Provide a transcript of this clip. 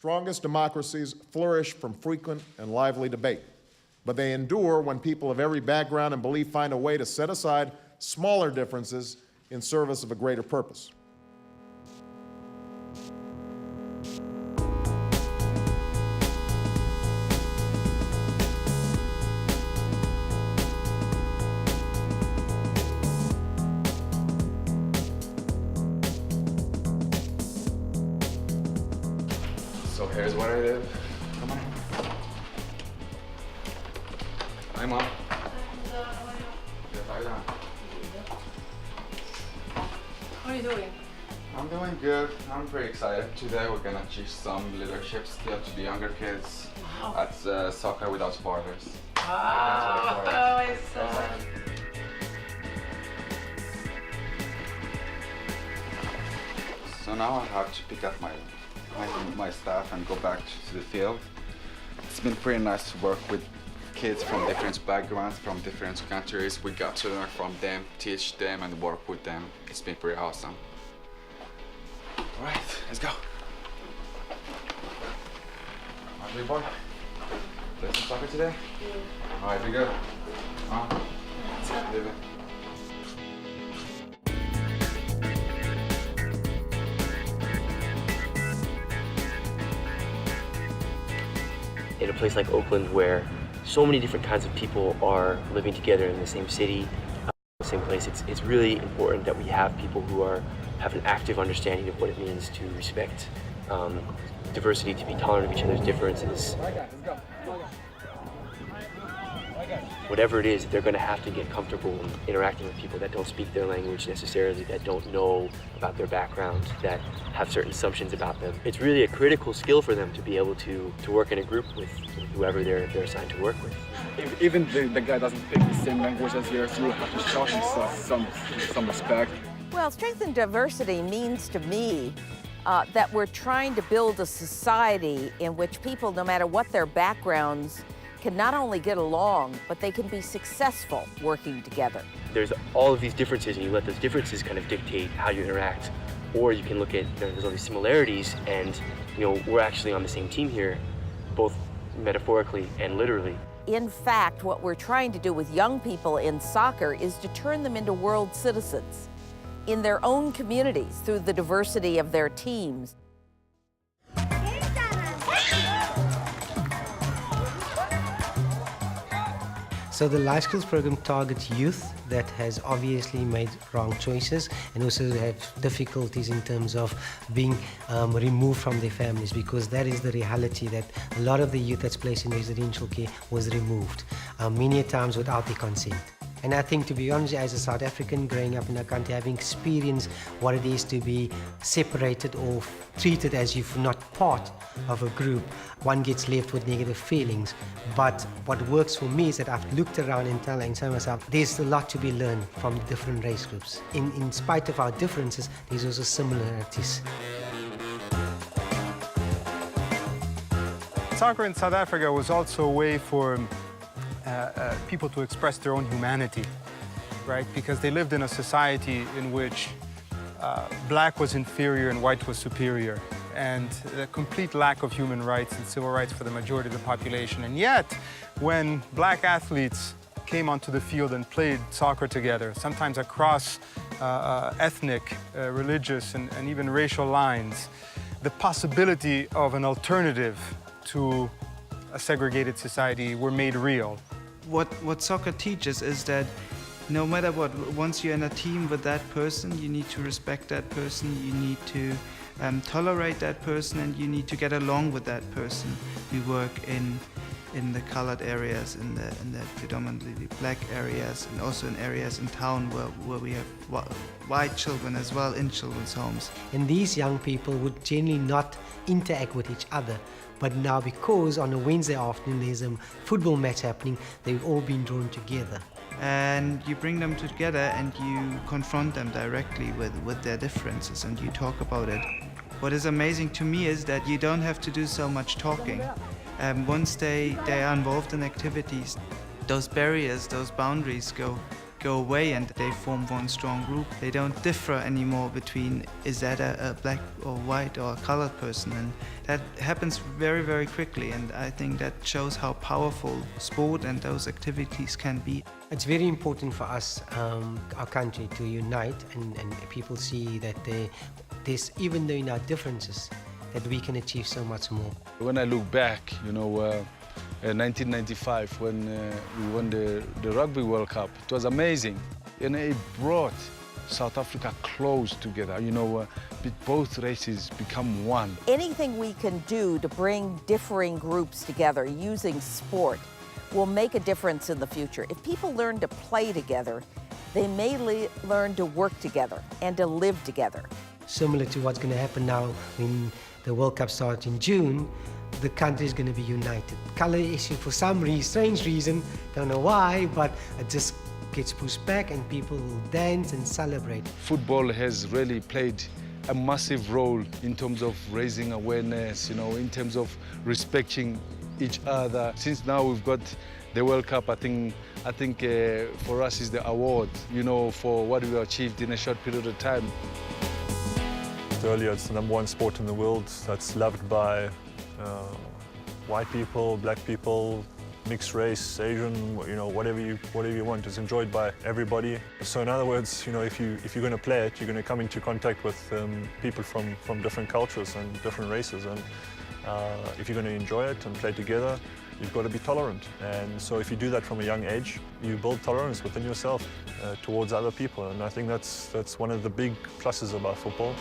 strongest democracies flourish from frequent and lively debate, but they endure when people of every background and belief find a way to set aside smaller differences in service of a greater purpose. So here's where I live. Come on. Hi, Mom. How are you doing? I'm doing good. I'm pretty excited. Today we're gonna teach some leadership skills to the younger kids at Soccer Without Borders. Oh, it's So now I have to pick up my stuff and go back to the field. It's been pretty nice to work with kids from different backgrounds, from different countries. We got to learn from them, teach them, and work with them. It's been pretty awesome. All right, let's go. How's your boy? Play some soccer today? Yeah. All right, be good. Leave it. In a place like Oakland where so many different kinds of people are living together in the same city, the same place, it's really important that we have people who have an active understanding of what it means to respect diversity, to be tolerant of each other's differences. Whatever it is, they're going to have to get comfortable interacting with people that don't speak their language necessarily, that don't know about their background, that have certain assumptions about them. It's really a critical skill for them to be able to work in a group with whoever they're assigned to work with. Even the guy doesn't speak the same language as yours, you have to show him some respect. Well, strength and diversity means to me that we're trying to build a society in which people, no matter what their backgrounds, can not only get along, but they can be successful working together. There's all of these differences, and you let those differences kind of dictate how you interact. Or you can look at, there's all these similarities, and we're actually on the same team here, both metaphorically and literally. In fact, what we're trying to do with young people in soccer is to turn them into world citizens in their own communities through the diversity of their teams. So the life skills program targets youth that has obviously made wrong choices and also have difficulties in terms of being removed from their families, because that is the reality, that a lot of the youth that's placed in residential care was removed, many times without their consent. And I think, to be honest, as a South African growing up in a country, having experienced what it is to be separated or treated as if not part of a group, one gets left with negative feelings. But what works for me is that I've looked around and told myself, there's a lot to be learned from different race groups. In spite of our differences, there's also similarities. Soccer in South Africa was also a way for people to express their own humanity, right? Because they lived in a society in which black was inferior and white was superior, and a complete lack of human rights and civil rights for the majority of the population. And yet, when black athletes came onto the field and played soccer together, sometimes across ethnic, religious, and even racial lines, the possibility of an alternative to a segregated society were made real. What soccer teaches is that no matter what, once you're in a team with that person, you need to respect that person, you need to tolerate that person, and you need to get along with that person. We work in the colored areas, in the predominantly black areas, and also in areas in town where we have white children as well in children's homes. And these young people would generally not interact with each other. But now, because on a Wednesday afternoon there's a football match happening, they've all been drawn together. And you bring them together and you confront them directly with their differences, and you talk about it. What is amazing to me is that you don't have to do so much talking. Once they are involved in activities, those barriers, those boundaries go go away and they form one strong group. They don't differ anymore between is that a black or white or a colored person, and that happens very, very quickly, and I think that shows how powerful sport and those activities can be. It's very important for us, our country, to unite and people see that there's, even though in our differences, that we can achieve so much more. When I look back, in 1995, when we won the Rugby World Cup, it was amazing. And it brought South Africa close together. Both races become one. Anything we can do to bring differing groups together using sport will make a difference in the future. If people learn to play together, they may learn to work together and to live together. Similar to what's going to happen now when the World Cup starts in June, the country is going to be united. Color issue, for some strange reason, don't know why, but it just gets pushed back and people will dance and celebrate. Football has really played a massive role in terms of raising awareness, in terms of respecting each other. Since now we've got the World Cup, I think for us is the award, for what we achieved in a short period of time. Earlier, it's the #1 sport in the world that's loved by white people, black people, mixed race, Asian, whatever you want. It's enjoyed by everybody. So in other words, if you're going to play it, you're going to come into contact with people from different cultures and different races. And if you're going to enjoy it and play together, you've got to be tolerant. And so if you do that from a young age, you build tolerance within yourself towards other people. And I think that's one of the big pluses about football.